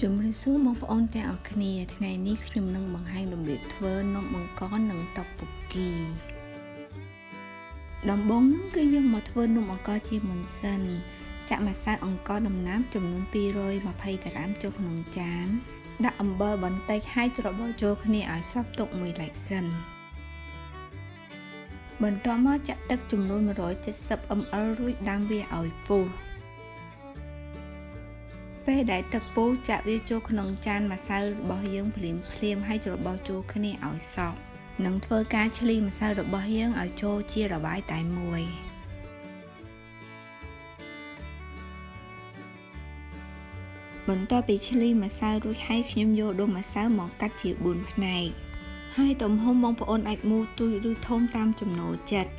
ជំរាបសួរបងប្អូនទាំងអស់គ្នាថ្ងៃនេះខ្ញុំនឹងបង្ហាញរបៀបធ្វើនំបង្កនិងតុកពុកគីដំបូងនោះគឺយើងមកធ្វើនំបង្កជាមុនសិនចាក់ម្សៅអង្ករដំណាំចំនួន220ក្រាមចូលក្នុងចានដាក់អំបិលបន្តិចហើយច្របល់ចូលគ្នាឲ្យសព្វទុកមួយឡែកសិនបន្ទាប់មកចាក់ទឹកចំនួន170 ml រួចដាំវាឲ្យពុះពេលដែលទឹកពុះចាក់វាចូលក្នុងចានម្សៅរបស់យើងភ្លាមហើយច្របល់ចូលគ្នាឲ្យសព្វនិងធ្វើការឆ្លីម្សៅរបស់យើងឲ្យចូលជារបាយតែមួយបន្ទាប់ពីឆ្លីម្សៅរួចហើយខ្ញុំយកដុំម្សៅមកកាត់ជា4ផ្នែកហើយទំហំបងប្អូនអាចមូលទូចឬធំតាមចំណូលចិត្ត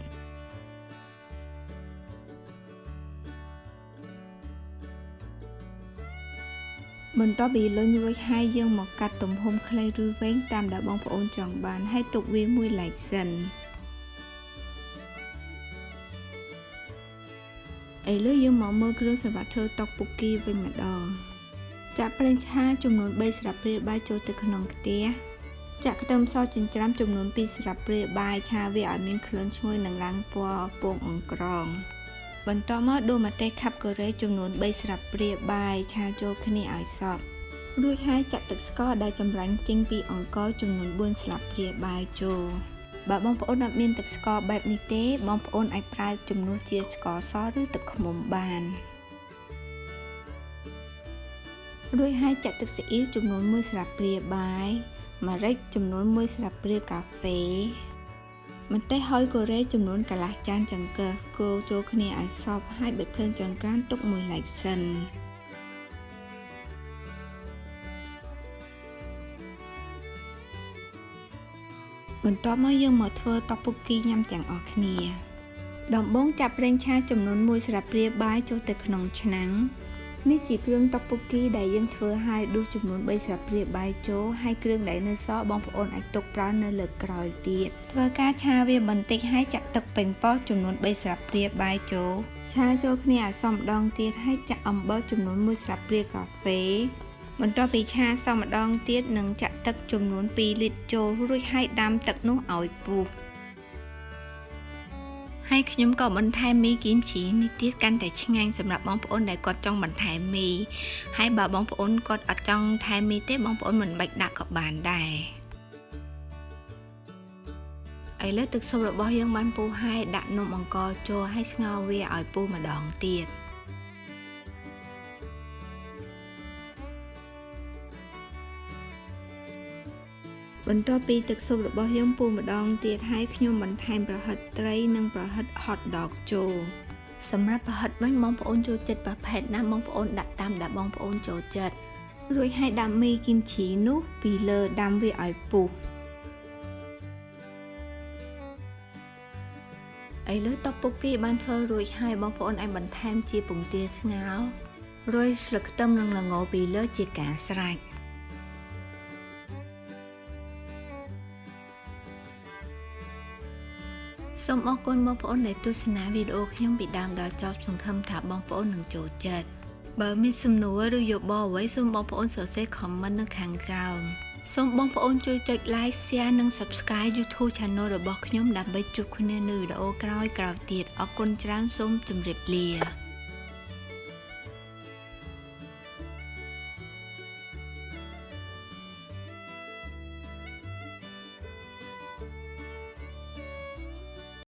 បន្ទាប់ពីលុញរួចហើយយើងមកកាត់ទំហំខ្លីឬវែងតាមដែលបងប្អូនចង់បានហើយទុកវាមួយឡែកសិនឥឡូវយើងមកមើលគ្រឿងសម្រាប់ធ្វើតុកពុកគីវិញម្ដងចាក់ប្រេងឆាចំនួន3ស្លាបព្រាបាយចូលទៅក្នុងខ្ទះចាក់ខ្ទឹមសចិញ្ច្រាំចំនួន2ស្លាបព្រាបាយឆាវាឲ្យមានក្លិនឈ្ងុយនិងឡើងពណ៌ពងអង្ក្រងបន្ទាប់មកដូរម្ទេសខាប់កូរ៉េចំនួន3ស្លាបព្រាបាយឆាចូលគ្នាឲ្យសព្វរួចហើយចាក់ទឹកស្ករដែលចម្រាញ់ចេញពីអង្ករចំនួន4ស្លាបព្រាបាយចូលបើបងប្អូនអត់មានទឹកស្ករបែបនេះទេបងប្អូនអាចប្រើជំនួសជាស្ករសឬទឹកឃ្មុំបានរួចហើយចាក់ទឹកស៊ីអ៊ីវចំនួន1ស្លាបព្រាបាយម្រេចចំនួន1ស្លាបព្រាកាហ្វេម្ទេសហុយកូរ៉េចំនួនកន្លះចានចង្កឹះកូរចូលគ្នាឲ្យសព្វហើយបិទភ្លើងចង្ក្រានទុកមួយឡែកសិនបន្ទាប់មកយើងមកធ្វើតុកពុកគីញ៉ាំទាំងអស់គ្នាដំបូងចាប់ប្រេងឆាចំនួន1ស្លាបព្រាបាយចូលទៅក្នុងឆ្នាំងនេះជាគ្រឿងតុកពុកគីដែលយើងធ្វើហើយដួសចំនួន3ស្លាបព្រាបាយចូលហើយគ្រឿងដែលនៅសល់បងប្អូនអាចទុកប្រើនៅលើក្រោយទៀតធ្វើការឆាវាបន្តិចហើយចាក់ទឹកប៉េងប៉ោះចំនួន3ស្លាបព្រាបាយចូលឆាចូលគ្នាឲ្យសម្ដងទៀតហើយចាក់អំបិលចំនួន1ស្លាបព្រាកាហ្វេបន្ទាប់ពីឆាសម្ដងទៀតនឹងចាក់ទឹកចំនួន2លីត្រចូលរួចហើយដាំទឹកនោះឲ្យពុះហើយខ្ញុំក៏បន្ថែមមីគីមជីនេះទៀតកាន់តែឆ្ងាញ់សម្រាប់បងប្អូនដែលគាត់ចង់បន្ថែមមីហើយបើបងប្អូនគាត់អត់ចង់ថែមមីទេបងប្អូនមិនបាច់ដាក់ក៏បានដែរឥឡូវទឹកស៊ុបរបស់យើងបានពុះហើយដាក់នំអង្ករចូលហើយស្ងោរវាឲ្យពុះម្ដងទៀតបន្ទាប់ពីទឹកស៊ុបរបស់យើងពុះម្ដងទៀតហើយខ្ញុំបន្ថែមប្រហិតត្រីនិងប្រហិត hot dog ចូលសម្រាប់ប្រហិតវិញបងប្អូនចូលចិត្តប្រភេទណាបងប្អូនដាក់តាមដែលបងប្អូនចូលចិត្តរួចហើយដាក់មីគីមជីនោះពីលើដាំវាឲ្យពុះឥឡូវតុកពុកគីបានធ្វើរួចហើយបងប្អូនអាចបន្ថែមជាពងទាស្ងោររោយស្លឹកខ្ទឹមនិងល្ងពីលើជាការស្រេចសូមអរគុណបងប្អូនដែលទស្សនាវីដេអូខ្ញុំពីដើមដល់ចប់សង្ឃឹមថាបងប្អូននឹងចូលចិត្តបើមានសំណួរឬយោបល់អ្វីសូមបងប្អូនសរសេរ comment នៅខាងក្រោមសូមបងប្អូនជួយចុច like share និង subscribe YouTube Channel របស់ខ្ញុំដើម្បីជួបគ្នានៅវីដេអូក្រោយៗទៀតអរគុណច្រើនសូមជម្រាបលា